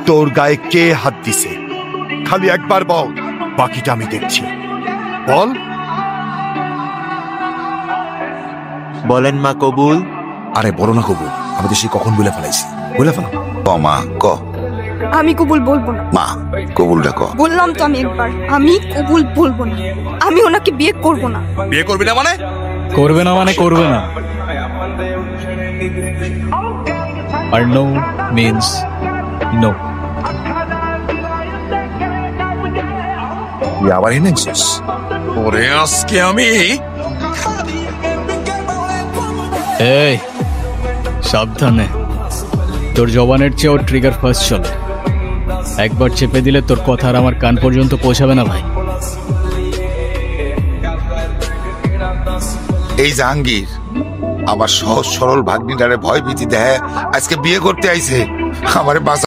তোর গায়ে কে হাত দিছে? খালি একবার বল, বাকিটা আমি দেখছি। বল। বলেন মা কবুল। আরে বলো না কবুল, আমি তো সে কখন বলে ফেলাইছি। বলে ফেলাম। মা ক। আমি কবুল বলবো না। মা কবুলটা ক। বললাম তো আমি একবার, আমি কবুল বলবো না। আমি ওনাকে বিয়ে করব না। বিয়ে করবি না মানে? করবে না মানে করবে না। আর নো মিন্স নো। তুই আবার এনেছিস? ওরে আজকে আমি। এই সাবধানে, তোর জবানের চেয়ে ওর ট্রিগার ফার্স্ট চলে। একবার চেপে দিলে তোর কথা আর আমার কান পর্যন্ত পৌঁছাবে না ভাই। এই জাহাঙ্গীর আমার সহজ সরল ভাগ্নিটারে ভয় ভীতি দেয়, আজকে বিয়ে করতে আইছে। আমারে বাঁচা।